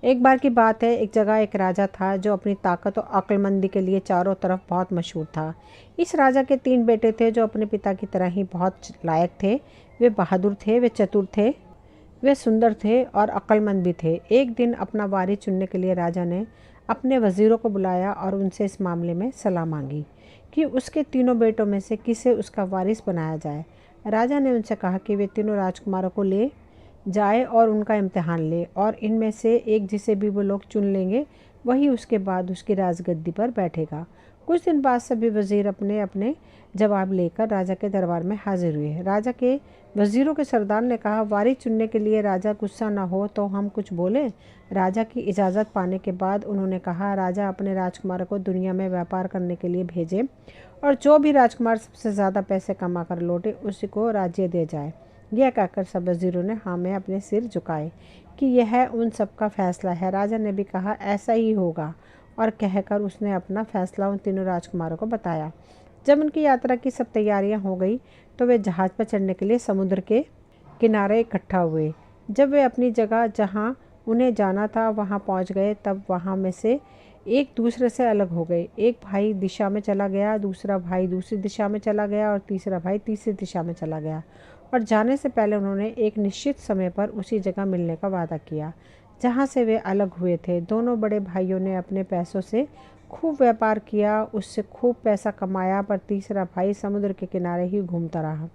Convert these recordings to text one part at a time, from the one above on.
एक बार की बात है, एक जगह एक राजा था जो अपनी ताकत और अक्लमंदी के लिए चारों तरफ बहुत मशहूर था। इस राजा के 3 बेटे थे जो अपने पिता की तरह ही बहुत लायक थे। वे बहादुर थे, वे चतुर थे, वे सुंदर थे और अक्लमंद भी थे। एक दिन अपना वारिस चुनने के लिए राजा ने अपने वजीरों को बुलाया और उनसे इस मामले में सलाह मांगी कि उसके तीनों बेटों में से किसे उसका वारिस बनाया जाए। राजा ने उनसे कहा कि वे तीनों राजकुमारों को ले जाए और उनका इम्तिहान ले, और इनमें से एक जिसे भी वो लोग चुन लेंगे वही उसके बाद उसकी राजगद्दी पर बैठेगा। कुछ दिन बाद सभी वजीर अपने अपने जवाब लेकर राजा के दरबार में हाजिर हुए। राजा के वजीरों के सरदार ने कहा, वारिस चुनने के लिए राजा गुस्सा ना हो तो हम कुछ बोले। राजा की इजाज़त पाने के बाद उन्होंने कहा, राजा अपने राजकुमारों को दुनिया में व्यापार करने के लिए भेजे और जो भी राजकुमार सबसे ज़्यादा पैसे कमा कर लौटे उसी को राज्य दे जाए। यह कहकर सब वजीरों ने हाँ में अपने सिर झुकाए कि यह उन सबका फैसला है। राजा ने भी कहा, ऐसा ही होगा, और कहकर उसने अपना फैसला उन तीनों राजकुमारों को बताया। जब उनकी यात्रा की सब तैयारियां हो गई तो वे जहाज़ पर चढ़ने के लिए समुद्र के किनारे इकट्ठा हुए। जब वे अपनी जगह जहां उन्हें जाना था वहां पहुंच गए तब वहां में से एक दूसरे से अलग हो गए। एक भाई दिशा में चला गया, दूसरा भाई दूसरी दिशा में चला गया और तीसरा भाई तीसरी दिशा में चला गया। और जाने से पहले उन्होंने एक निश्चित समय पर उसी जगह मिलने का वादा किया जहाँ से वे अलग हुए थे। दोनों बड़े भाइयों ने अपने पैसों से खूब व्यापार किया, उससे खूब पैसा कमाया, पर तीसरा भाई समुद्र के किनारे ही घूमता रहा।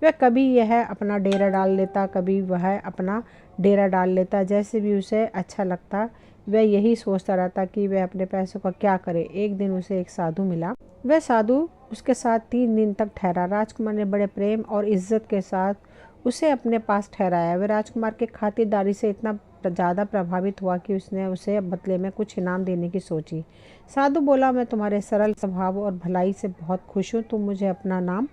वह कभी यह अपना डेरा डाल लेता, कभी वह अपना डेरा डाल लेता, जैसे भी उसे अच्छा लगता। वह यही सोचता रहता कि वह अपने पैसों का क्या करे। एक दिन उसे एक साधु मिला। वह साधु उसके साथ 3 दिन तक ठहरा। राजकुमार ने बड़े प्रेम और इज्जत के साथ उसे अपने पास ठहराया। वह राजकुमार के खातिरदारी से इतना ज़्यादा प्रभावित हुआ कि उसने उसे बदले में कुछ इनाम देने की सोची। साधु बोला, मैं तुम्हारे सरल स्वभाव और भलाई से बहुत खुश हूँ। तुम मुझे अपना नाम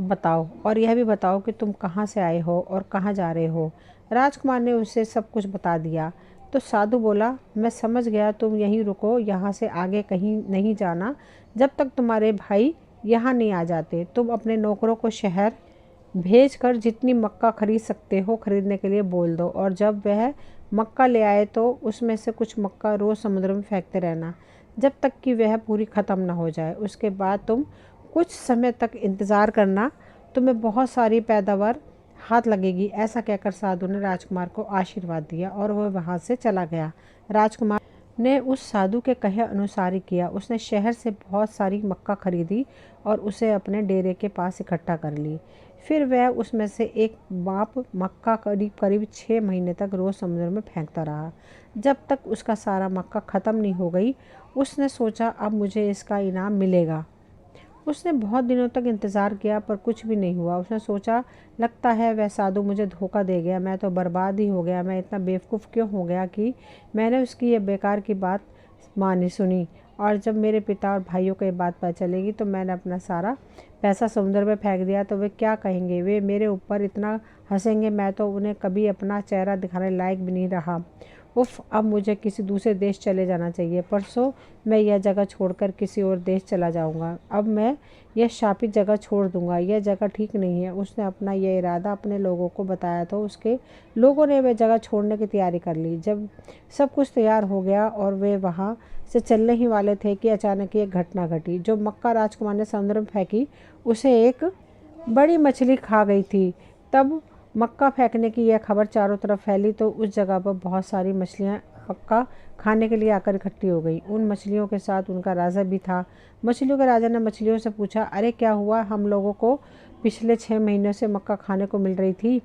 बताओ और यह भी बताओ कि तुम कहाँ से आए हो और कहाँ जा रहे हो। राजकुमार ने उसे सब कुछ बता दिया। तो साधु बोला, मैं समझ गया, तुम यहीं रुको, यहाँ से आगे कहीं नहीं जाना जब तक तुम्हारे भाई यहाँ नहीं आ जाते। तुम अपने नौकरों को शहर भेज कर जितनी मक्का खरीद सकते हो खरीदने के लिए बोल दो, और जब वह मक्का ले आए तो उसमें से कुछ मक्का रोज़ समुद्र में फेंकते रहना जब तक कि वह पूरी ख़त्म ना हो जाए। उसके बाद तुम कुछ समय तक इंतज़ार करना, तुम्हें बहुत सारी पैदावार हाथ लगेगी। ऐसा कहकर साधु ने राजकुमार को आशीर्वाद दिया और वह वहाँ से चला गया। राजकुमार ने उस साधु के कहे अनुसार ही किया। उसने शहर से बहुत सारी मक्का खरीदी और उसे अपने डेरे के पास इकट्ठा कर ली। फिर वह उसमें से एक माप मक्का करीब करीब 6 महीने तक रोज़ समुद्र में फेंकता रहा। जब तक उसका सारा मक्का ख़त्म नहीं हो गई, उसने सोचा अब मुझे इसका इनाम मिलेगा। उसने बहुत दिनों तक इंतज़ार किया पर कुछ भी नहीं हुआ। उसने सोचा, लगता है वह साधु मुझे धोखा दे गया, मैं तो बर्बाद ही हो गया। मैं इतना बेवकूफ़ क्यों हो गया कि मैंने उसकी ये बेकार की बात मानी सुनी, और जब मेरे पिता और भाइयों को ये बात पता चलेगी तो मैंने अपना सारा पैसा समुद्र में फेंक दिया तो वे क्या कहेंगे। वे मेरे ऊपर इतना हंसेंगे, मैं तो उन्हें कभी अपना चेहरा दिखाने लायक भी नहीं रहा। उफ़, अब मुझे किसी दूसरे देश चले जाना चाहिए। परसों मैं यह जगह छोड़कर किसी और देश चला जाऊंगा। अब मैं यह शापित जगह छोड़ दूंगा, यह जगह ठीक नहीं है। उसने अपना यह इरादा अपने लोगों को बताया तो उसके लोगों ने वह जगह छोड़ने की तैयारी कर ली। जब सब कुछ तैयार हो गया और वे वहाँ से चलने ही वाले थे कि अचानक एक घटना घटी। जो मक्का राजकुमार ने समुद्र में फेंकी उसे एक बड़ी मछली खा गई थी। तब मक्का फेंकने की यह खबर चारों तरफ फैली तो उस जगह पर बहुत सारी मछलियाँ मक्का खाने के लिए आकर इकट्ठी हो गई। उन मछलियों के साथ उनका राजा भी था। मछलियों के राजा ने मछलियों से पूछा, अरे क्या हुआ, हम लोगों को पिछले 6 महीनों से मक्का खाने को मिल रही थी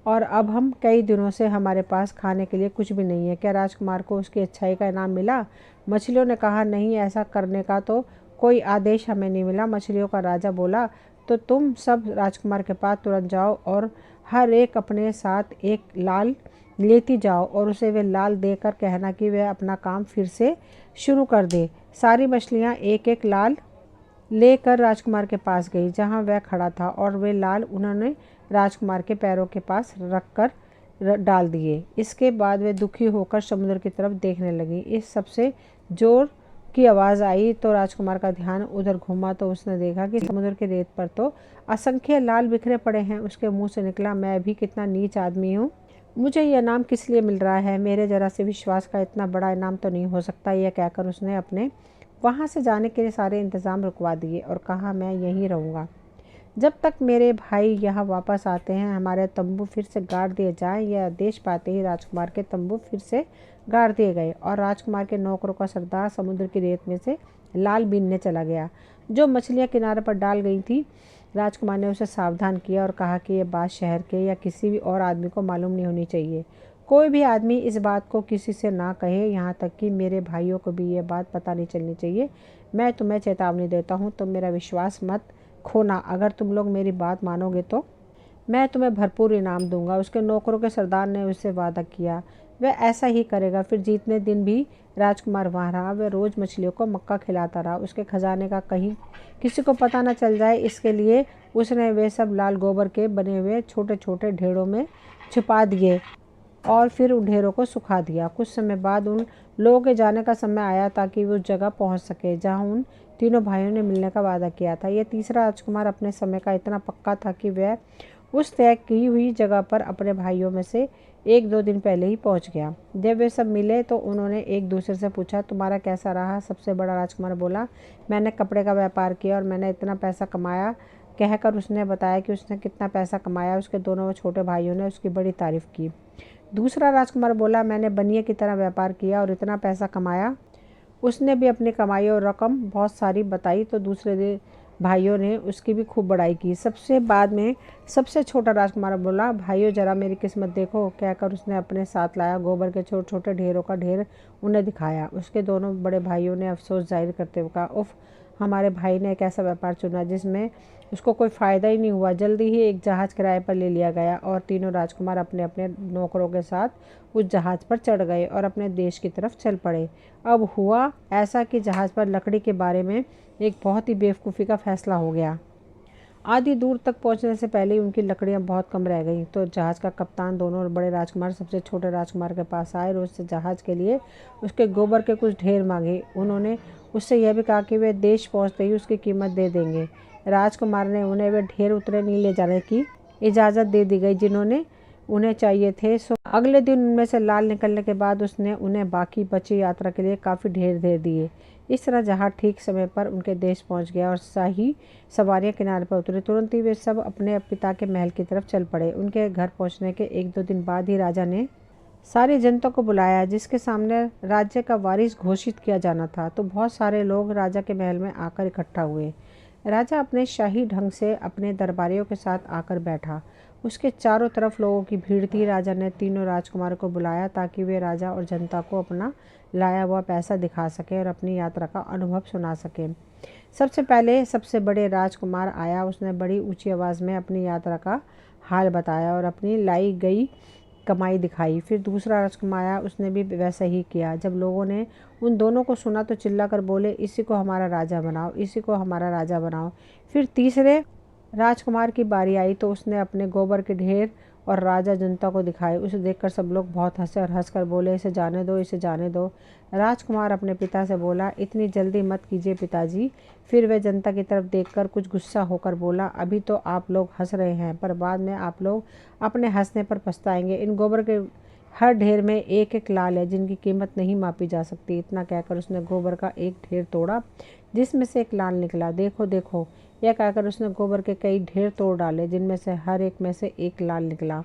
और अब हम कई दिनों से हमारे पास खाने के लिए कुछ भी नहीं है। क्या राजकुमार को उसकी अच्छाई का इनाम मिला? मछलियों ने कहा, नहीं, ऐसा करने का तो कोई आदेश हमें नहीं मिला। मछलियों का राजा बोला, तो तुम सब राजकुमार के पास तुरंत जाओ और हर एक अपने साथ एक लाल लेती जाओ और उसे वे लाल देकर कहना कि वह अपना काम फिर से शुरू कर दे। सारी मछलियाँ एक एक लाल लेकर राजकुमार के पास गई जहाँ वह खड़ा था और वे लाल उन्होंने राजकुमार के पैरों के पास रखकर डाल दिए। इसके बाद वे दुखी होकर समुद्र की तरफ देखने लगी। इस सबसे जोर की आवाज़ आई तो राजकुमार का ध्यान उधर घूमा तो उसने देखा कि समुद्र के रेत पर तो असंख्य लाल बिखरे पड़े हैं। उसके मुंह से निकला, मैं भी कितना नीच आदमी हूँ, मुझे यह इनाम किस लिए मिल रहा है? मेरे ज़रा से विश्वास का इतना बड़ा इनाम तो नहीं हो सकता। यह कहकर उसने अपने वहाँ से जाने के लिए सारे इंतज़ाम रुकवा दिए और कहा, मैं यहीं रहूँगा जब तक मेरे भाई यहाँ वापस आते हैं। हमारे तंबू फिर से गाड़ दिए जाएं। यह आदेश पाते ही राजकुमार के तंबू फिर से गाड़ दिए गए और राजकुमार के नौकरों का सरदार समुद्र की रेत में से लाल बीनने चला गया। जो मछलियाँ किनारे पर डाल गई थी, राजकुमार ने उसे सावधान किया और कहा कि यह बात शहर के या किसी भी और आदमी को मालूम नहीं होनी चाहिए। कोई भी आदमी इस बात को किसी से ना कहे, यहाँ तक कि मेरे भाइयों को भी ये बात पता नहीं चलनी चाहिए। मैं तुम्हें चेतावनी देता हूँ, तुम मेरा विश्वास मत खोना। अगर तुम लोग मेरी बात मानोगे तो मैं तुम्हें भरपूर इनाम दूंगा। उसके नौकरों के सरदार ने उससे वादा किया वह ऐसा ही करेगा। फिर जीतने दिन भी राजकुमार वहाँ रहा। वह रोज़ मछलियों को मक्का खिलाता रहा। उसके खजाने का कहीं किसी को पता न चल जाए, इसके लिए उसने वे सब लाल गोबर के बने हुए छोटे छोटे ढेरों में छुपा दिए और फिर उन ढेरों को सुखा दिया। कुछ समय बाद उन लोगों के जाने का समय आया ताकि वे उस जगह पहुंच सके जहां उन तीनों भाइयों ने मिलने का वादा किया था। यह तीसरा राजकुमार अपने समय का इतना पक्का था कि वह उस तय की हुई जगह पर अपने भाइयों में से 1-2 दिन पहले ही पहुंच गया। जब वे सब मिले तो उन्होंने एक दूसरे से पूछा, तुम्हारा कैसा रहा? सबसे बड़ा राजकुमार बोला, मैंने कपड़े का व्यापार किया और मैंने इतना पैसा कमाया। कहकर उसने बताया कि उसने कितना पैसा कमाया। उसके दोनों छोटे भाइयों ने उसकी बड़ी तारीफ की। दूसरा राजकुमार बोला, मैंने बनिए की तरह व्यापार किया और इतना पैसा कमाया। उसने भी अपनी कमाई और रकम बहुत सारी बताई तो दूसरे भाइयों ने उसकी भी खूब बड़ाई की। सबसे बाद में सबसे छोटा राजकुमार बोला, भाइयों जरा मेरी किस्मत देखो। कहकर उसने अपने साथ लाया गोबर के छोटे छोटे ढेरों का ढेर उन्हें दिखाया। उसके दोनों बड़े भाइयों ने अफसोस जाहिर करते हुए कहा, उफ, हमारे भाई ने एक ऐसा व्यापार चुना जिसमें उसको कोई फ़ायदा ही नहीं हुआ। जल्दी ही एक जहाज़ किराए पर ले लिया गया और तीनों राजकुमार अपने अपने नौकरों के साथ उस जहाज़ पर चढ़ गए और अपने देश की तरफ चल पड़े। अब हुआ ऐसा कि जहाज़ पर लकड़ी के बारे में एक बहुत ही बेवकूफ़ी का फैसला हो गया। आधी दूर तक पहुंचने से पहले ही उनकी लकड़ियां बहुत कम रह गईं। तो जहाज़ का कप्तान दोनों बड़े राजकुमार सबसे छोटे राजकुमार के पास आए और उससे जहाज़ के लिए उसके गोबर के कुछ ढेर मांगे। उन्होंने उससे यह भी कहा कि वे देश पहुंचते ही उसकी कीमत दे देंगे। राजकुमार ने उन्हें वे ढेर उतरे नहीं ले जाने की इजाज़त दे दी गई जिन्होंने उन्हें चाहिए थे। सो अगले दिन उनमें से लाल निकलने के बाद उसने उन्हें बाकी बची यात्रा के लिए काफ़ी ढेर दे दिए। इस तरह जहाज़ ठीक समय पर उनके देश पहुंच गया और शाही सवारियां किनारे पर उतरी। तुरंत ही वे सब अपने पिता के महल की तरफ चल पड़े। उनके घर पहुंचने के 1-2 दिन बाद ही राजा ने सारी जनता को बुलाया जिसके सामने राज्य का वारिस घोषित किया जाना था। तो बहुत सारे लोग राजा के महल में आकर इकट्ठा हुए। राजा अपने शाही ढंग से अपने दरबारियों के साथ आकर बैठा। उसके चारों तरफ लोगों की भीड़ थी। राजा ने तीनों राजकुमारों को बुलाया ताकि वे राजा और जनता को अपना लाया हुआ पैसा दिखा सके और अपनी यात्रा का अनुभव सुना सके। सबसे पहले सबसे बड़े राजकुमार आया। उसने बड़ी ऊंची आवाज़ में अपनी यात्रा का हाल बताया और अपनी लाई गई कमाई दिखाई। फिर दूसरा राजकुमार आया, उसने भी वैसा ही किया। जब लोगों ने उन दोनों को सुना तो चिल्लाकर बोले, इसी को हमारा राजा बनाओ, इसी को हमारा राजा बनाओ। फिर तीसरे राजकुमार की बारी आई तो उसने अपने गोबर के ढेर और राजा जनता को दिखाए। उसे देखकर सब लोग बहुत हंसे और हंसकर बोले, इसे जाने दो, इसे जाने दो। राजकुमार अपने पिता से बोला, इतनी जल्दी मत कीजिए पिताजी। फिर वह जनता की तरफ देखकर कुछ गुस्सा होकर बोला, अभी तो आप लोग हंस रहे हैं पर बाद में आप लोग अपने हंसने पर पछताएंगे। इन गोबर के हर ढेर में एक एक लाल है जिनकी कीमत नहीं मापी जा सकती। इतना कहकर उसने गोबर का एक ढेर तोड़ा जिसमें से एक लाल निकला। देखो देखो, यह कहकर उसने गोबर के कई ढेर तोड़ डाले जिनमें से हर एक में से एक लाल निकला।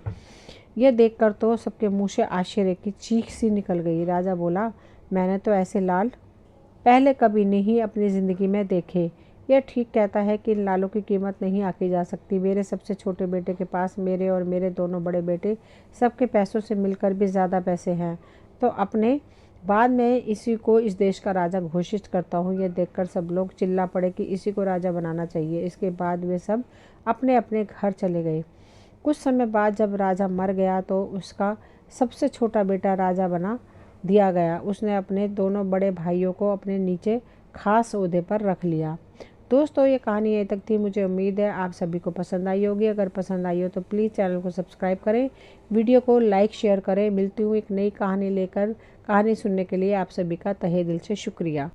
यह देखकर तो सबके मुंह से आश्चर्य की चीख सी निकल गई। राजा बोला, मैंने तो ऐसे लाल पहले कभी नहीं अपनी ज़िंदगी में देखे। यह ठीक कहता है कि इन लालों की कीमत नहीं आकी जा सकती। मेरे सबसे छोटे बेटे के पास मेरे और मेरे दोनों बड़े बेटे सबके पैसों से मिलकर भी ज़्यादा पैसे हैं। तो अपने बाद में इसी को इस देश का राजा घोषित करता हूँ। यह देखकर सब लोग चिल्ला पड़े कि इसी को राजा बनाना चाहिए। इसके बाद वे सब अपने अपने घर चले गए। कुछ समय बाद जब राजा मर गया तो उसका सबसे छोटा बेटा राजा बना दिया गया। उसने अपने दोनों बड़े भाइयों को अपने नीचे खास ओहदे पर रख लिया। दोस्तों, ये कहानी यहीं तक थी। मुझे उम्मीद है आप सभी को पसंद आई होगी। अगर पसंद आई हो तो प्लीज़ चैनल को सब्सक्राइब करें, वीडियो को लाइक शेयर करें। मिलती हूँ एक नई कहानी लेकर। कहानी सुनने के लिए आप सभी का तहे दिल से शुक्रिया।